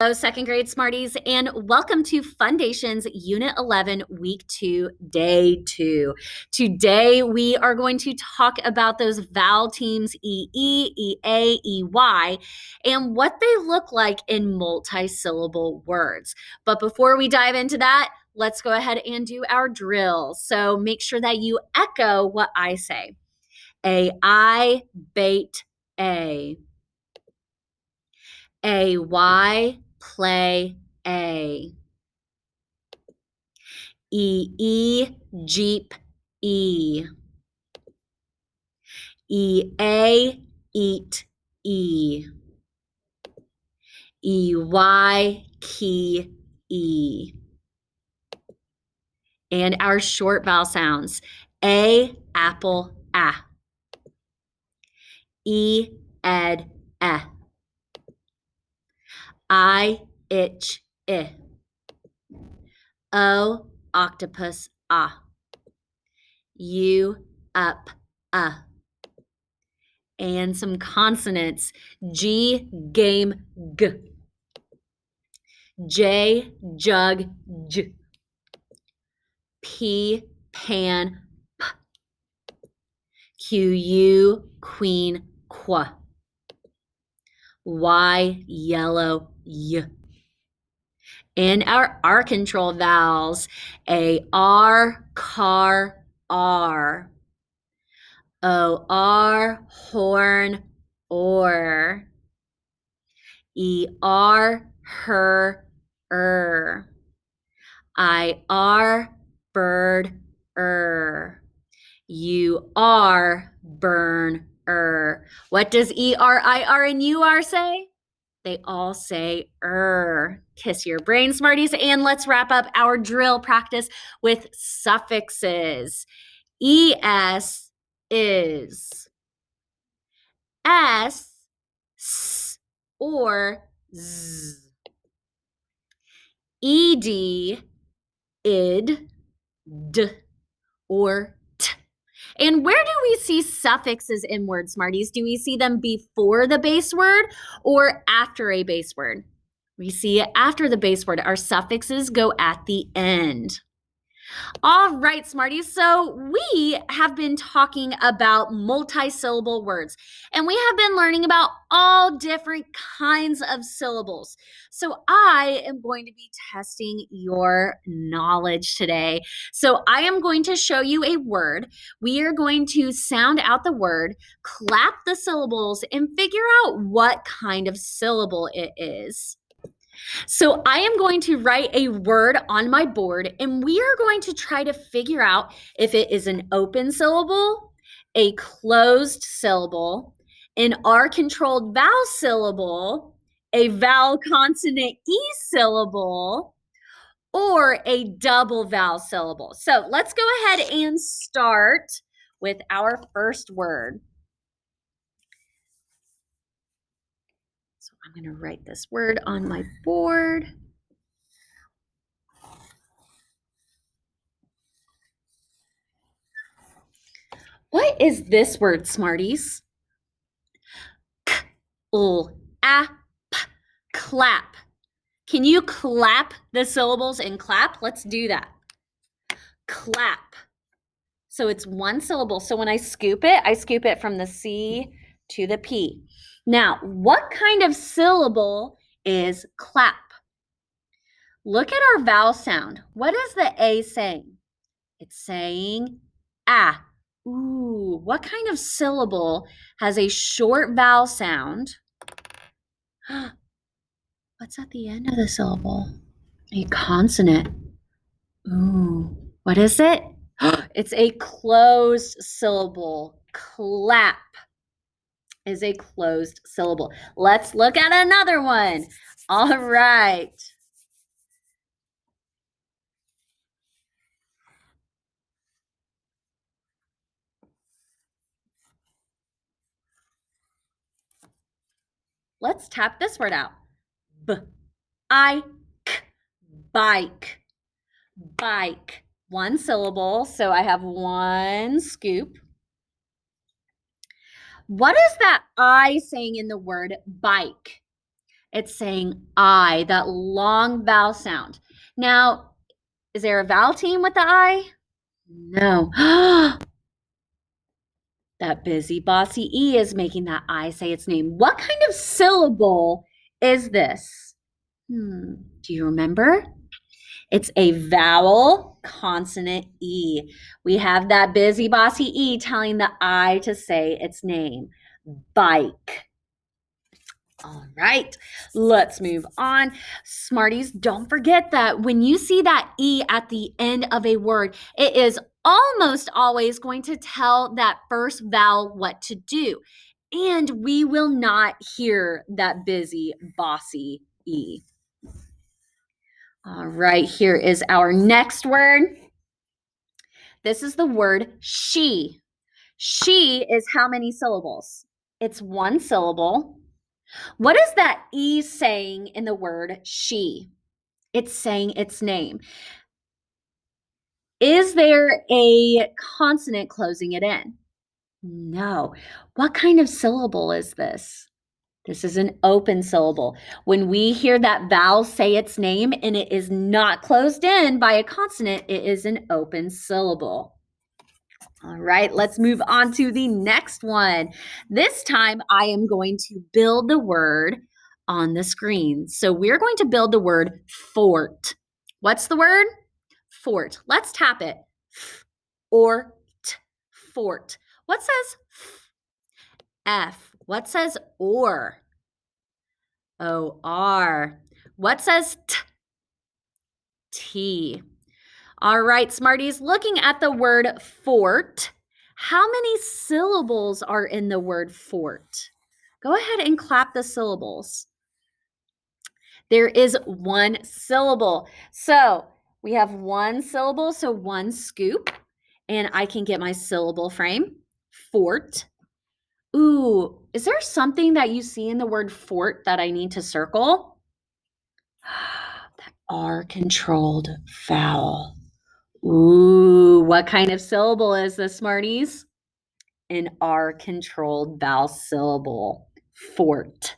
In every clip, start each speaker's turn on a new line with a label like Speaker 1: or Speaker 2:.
Speaker 1: Hello, second grade Smarties, and welcome to Fundations Unit 11, Week 2, Day 2. Today, we are going to talk about those vowel teams E-E, E-A, E-Y, and what they look like in multi-syllable words. But before we dive into that, let's go ahead and do our drill. So make sure that you echo what I say. A-I, bait, A. A-Y, play, A. E-E, jeep, E. E-A, eat, E. E-Y, key, E. And our short vowel sounds. A, apple, A. E, ed, E. I, itch, I. O, octopus, ah. U, up, and some consonants. G, game, G. J, jug, J. P, pan, P. Q, U, queen, Qu. Y, yellow, Y. And our R control vowels. A, R, car, R. O, R, horn, or. E, R, her, I, R, bird, U, R, burn, What does E, R, I, R, and U, R say? They all say Kiss your brain, Smarties, and let's wrap up our drill practice with suffixes. ES, is. S, or Z. ED, id, d, or t. And where do we see suffixes in word, Smarties? Do we see them before the base word or after a base word? We see it after the base word. Our suffixes go at the end. All right, Smarties. So we have been talking about multi-syllable words, and we have been learning about all different kinds of syllables. So I am going to be testing your knowledge today. So I am going to show you a word. We are going to sound out the word, clap the syllables, and figure out what kind of syllable it is. So I am going to write a word on my board, and we are going to try to figure out if it is an open syllable, a closed syllable, an R-controlled vowel syllable, a vowel consonant E syllable, or a double vowel syllable. So let's go ahead and start with our first word. So I'm going to write this word on my board. What is this word, Smarties? Clap. Can you clap the syllables and clap? Let's do that. Clap. So it's one syllable. So when I scoop it from the C to the P. Now, what kind of syllable is clap? Look at our vowel sound. What is the A saying? It's saying ah. Ooh, what kind of syllable has a short vowel sound? What's at the end of the syllable? A consonant. Ooh, what is it? It's a closed syllable. Clap is a closed syllable. Let's look at another one. All right. Let's tap this word out. B-I-K, bike. Bike. One syllable, so I have one scoop. What is that I saying in the word bike? It's saying I, that long vowel sound. Now, is there a vowel team with the I? No. That busy, bossy E is making that I say its name. What kind of syllable is this? Do you remember? It's a vowel consonant E. We have that busy, bossy E telling the I to say its name. Bike. All right, let's move on. Smarties, don't forget that when you see that E at the end of a word, it is almost always going to tell that first vowel what to do. And we will not hear that busy, bossy E. All right, here is our next word. This is the word she. She is how many syllables? It's one syllable. What is that E saying in the word she? It's saying its name. Is there a consonant closing it in? No. What kind of syllable is this? This is an open syllable. When we hear that vowel say its name and it is not closed in by a consonant, it is an open syllable. All right, let's move on to the next one. This time I am going to build the word on the screen. So we're going to build the word fort. What's the word? Fort. Let's tap it. F or t. Fort. What says F? What says or? O-R. What says t? T. All right, Smarties, looking at the word fort, how many syllables are in the word fort? Go ahead and clap the syllables. There is one syllable. So we have one syllable, so one scoop, and I can get my syllable frame, fort. Ooh, is there something that you see in the word fort that I need to circle? That R-controlled vowel. Ooh, what kind of syllable is this, Smarties? An R-controlled vowel syllable. Fort.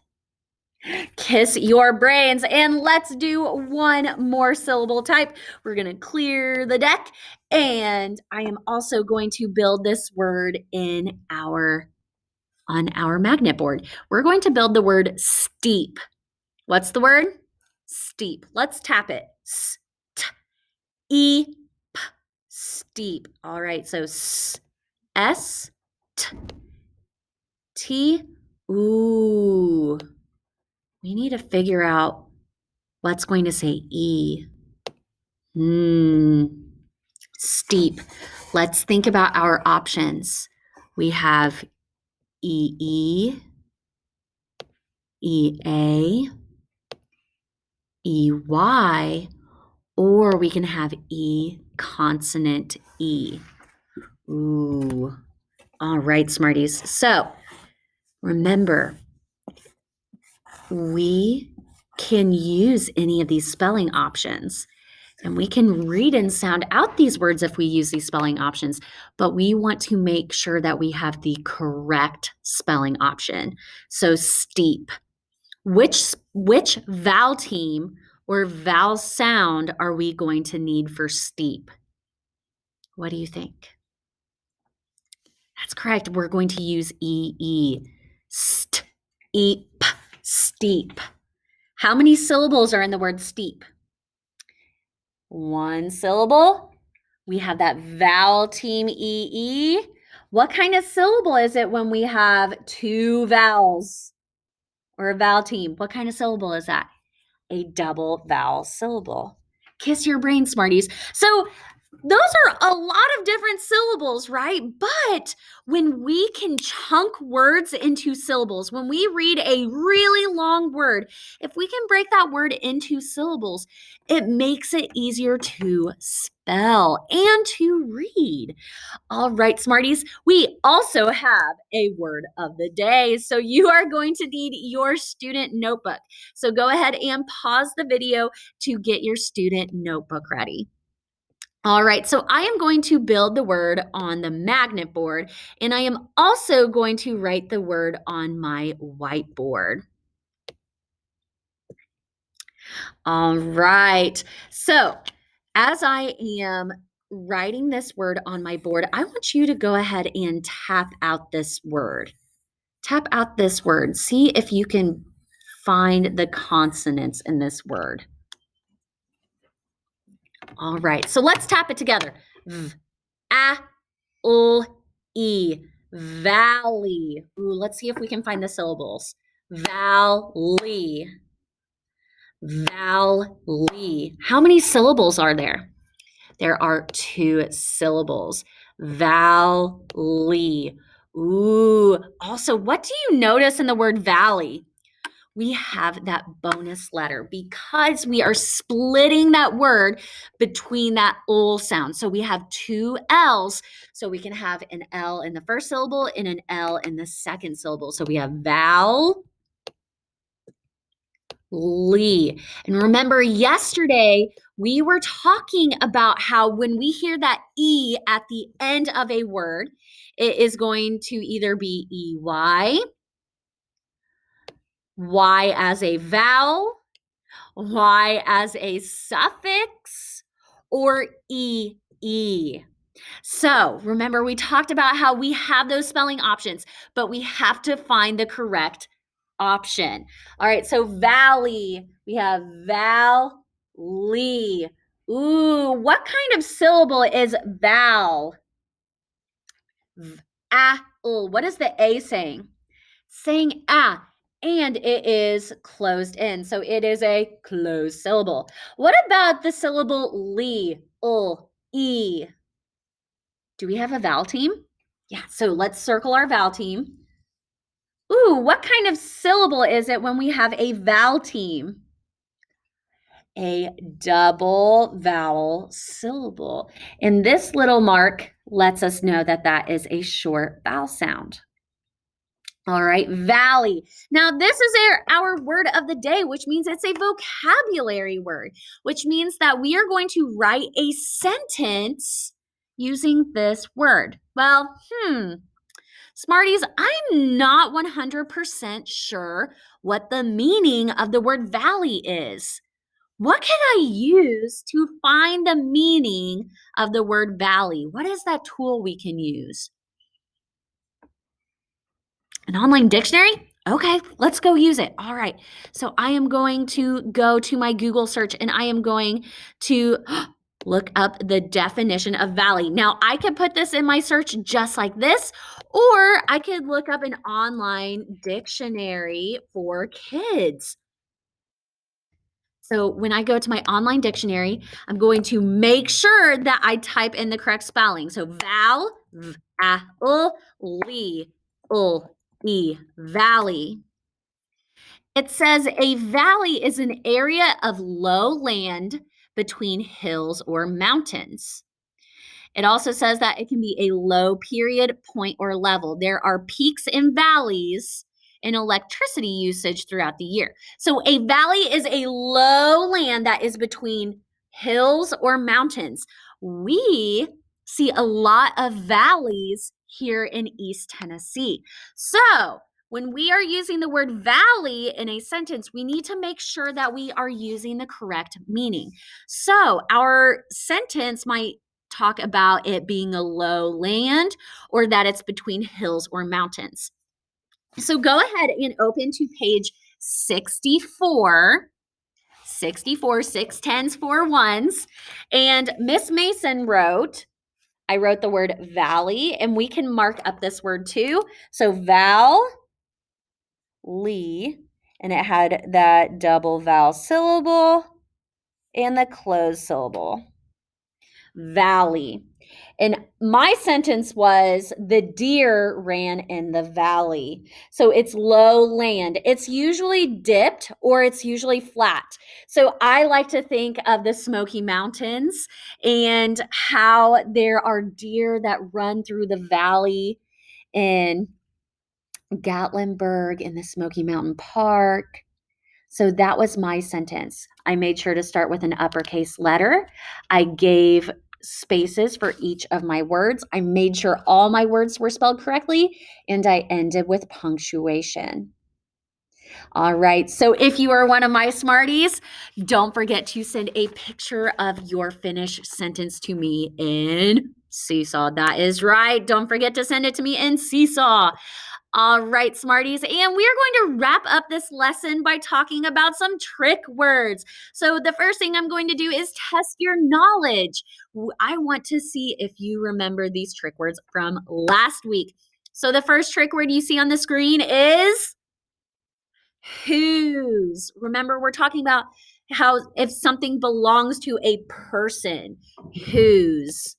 Speaker 1: Kiss your brains, and let's do one more syllable type. We're going to clear the deck, and I am also going to build this word on our magnet board. We're going to build the word steep. What's the word? Steep. Let's tap it. S-T-E steep. All right, so S T. Ooh, we need to figure out what's going to say E. Steep. Let's think about our options. We have E, EA, EY, or we can have E consonant E. Ooh. All right, Smarties. So remember, we can use any of these spelling options, and we can read and sound out these words if we use these spelling options, but we want to make sure that we have the correct spelling option. So steep. Which vowel team or vowel sound are we going to need for steep? What do you think? That's correct. We're going to use EE. Steep. Steep. How many syllables are in the word steep? One syllable. We have that vowel team EE. What kind of syllable is it when we have two vowels or a vowel team? What kind of syllable is that? A double vowel syllable. Kiss your brain, Smarties. So those are a lot of different syllables, right? But when we can chunk words into syllables, when we read a really long word, if we can break that word into syllables, it makes it easier to spell and to read. All right, Smarties, we also have a word of the day. So you are going to need your student notebook. So go ahead and pause the video to get your student notebook ready. All right, so I am going to build the word on the magnet board, and I am also going to write the word on my whiteboard. All right. So, as I am writing this word on my board, I want you to go ahead and tap out this word. Tap out this word. See if you can find the consonants in this word. All right. So, let's tap it together. V, a, l, e. Valley. Ooh, let's see if we can find the syllables. Valley. Valley. How many syllables are there? There are 2 syllables. Valley. Ooh. Also, what do you notice in the word valley? We have that bonus letter because we are splitting that word between that ul sound. So we have 2 L's. So we can have an L in the first syllable and an L in the second syllable. So we have vowel. Lee. And remember, yesterday we were talking about how when we hear that E at the end of a word, it is going to either be EY, Y as a vowel, Y as a suffix, or EE. So remember, we talked about how we have those spelling options, but we have to find the correct option. All right, so valley, we have valley. Ooh, what kind of syllable is val? What is the A saying? Saying and it is closed in. So it is a closed syllable. What about the syllable e? Do we have a vowel team? Yeah, so let's circle our vowel team. Ooh, what kind of syllable is it when we have a vowel team? A double vowel syllable. And this little mark lets us know that that is a short vowel sound. All right, valley. Now, this is our word of the day, which means it's a vocabulary word, which means that we are going to write a sentence using this word. Well, Smarties, I'm not 100% sure what the meaning of the word valley is. What can I use to find the meaning of the word valley? What is that tool we can use? An online dictionary? Okay, let's go use it. All right. So I am going to go to my Google search and I am going to look up the definition of valley. Now, I could put this in my search just like this, or I could look up an online dictionary for kids. So when I go to my online dictionary, I'm going to make sure that I type in the correct spelling. So val, li, e, valley. It says a valley is an area of low land between hills or mountains. It also says that it can be a low period, point, or level. There are peaks and valleys in electricity usage throughout the year. So a valley is a low land that is between hills or mountains. We see a lot of valleys here in East Tennessee. So when we are using the word valley in a sentence, we need to make sure that we are using the correct meaning. So our sentence might talk about it being a low land or that it's between hills or mountains. So go ahead and open to page 64. 64, 6 10s, 4 1s. And Miss Mason wrote, I wrote the word valley, and we can mark up this word too. So val, lee, and it had that double vowel syllable and the closed syllable. Valley. And my sentence was the deer ran in the valley. So it's low land. It's usually dipped or it's usually flat. So I like to think of the Smoky Mountains and how there are deer that run through the valley in Gatlinburg in the Smoky Mountain Park. So that was my sentence. I made sure to start with an uppercase letter. I gave spaces for each of my words. I made sure all my words were spelled correctly, and I ended with punctuation. All right, so if you are one of my smarties, don't forget to send a picture of your finished sentence to me in Seesaw. That is right. Don't forget to send it to me in Seesaw. All right, Smarties, and we are going to wrap up this lesson by talking about some trick words. So the first thing I'm going to do is test your knowledge. I want to see if you remember these trick words from last week. So the first trick word you see on the screen is whose. Remember, we're talking about how if something belongs to a person, whose.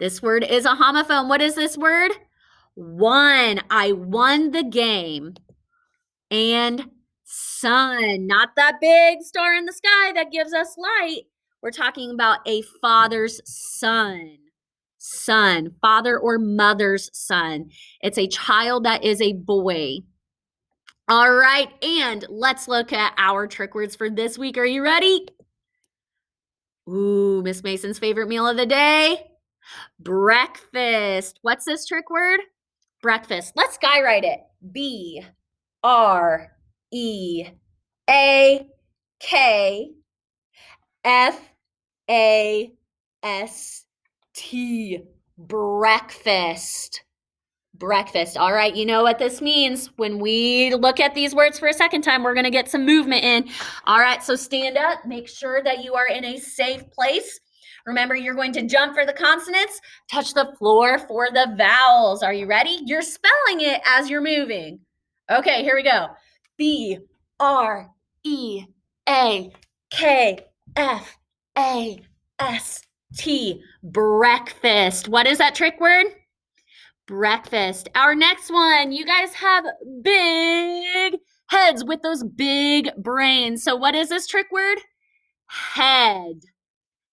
Speaker 1: This word is a homophone. What is this word? Won. I won the game. And sun, not that big star in the sky that gives us light. We're talking about a father's son. Son, father or mother's son. It's a child that is a boy. All right, and let's look at our trick words for this week. Are you ready? Ooh, Miss Mason's favorite meal of the day. Breakfast. What's this trick word? Breakfast. Let's skywrite it. BREAKFAST. Breakfast. Breakfast. All right, you know what this means. When we look at these words for a second time, we're going to get some movement in. All right, so stand up. Make sure that you are in a safe place. Remember, you're going to jump for the consonants, touch the floor for the vowels. Are you ready? You're spelling it as you're moving. Okay, here we go. BREAKFAST. Breakfast. What is that trick word? Breakfast. Our next one, you guys have big heads with those big brains. So what is this trick word? Head.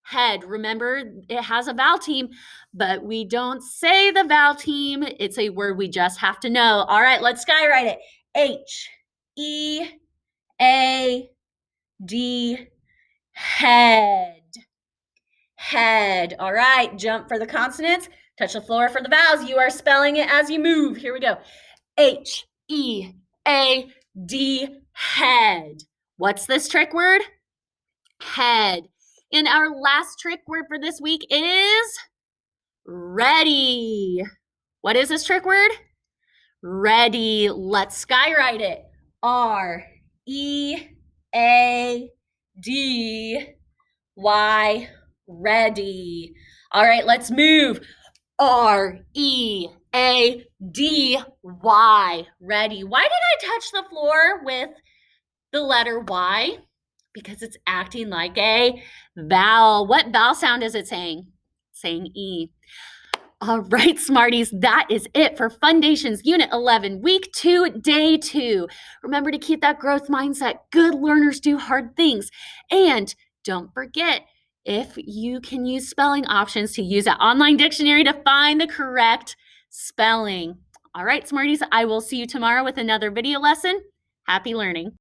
Speaker 1: Head. Remember, it has a vowel team, but we don't say the vowel team. It's a word we just have to know. All right, let's skywrite it. H-E-A-D. Head. Head. All right, jump for the consonants. Touch the floor for the vowels. You are spelling it as you move. Here we go. H-E-A-D. Head. What's this trick word? Head. And our last trick word for this week is ready. What is this trick word? Ready. Let's skywrite it. R-E-A-D-Y. Ready. All right, let's move. R-E-A-D-Y. Ready. Why did I touch the floor with the letter Y? Because it's acting like a vowel. What vowel sound is it saying? Saying E. All right, Smarties, that is it for Fundations Unit 11, Week 2, Day 2. Remember to keep that growth mindset. Good learners do hard things. And don't forget, if you can use spelling options, to use that online dictionary to find the correct spelling. All right, Smarties, I will see you tomorrow with another video lesson. Happy learning.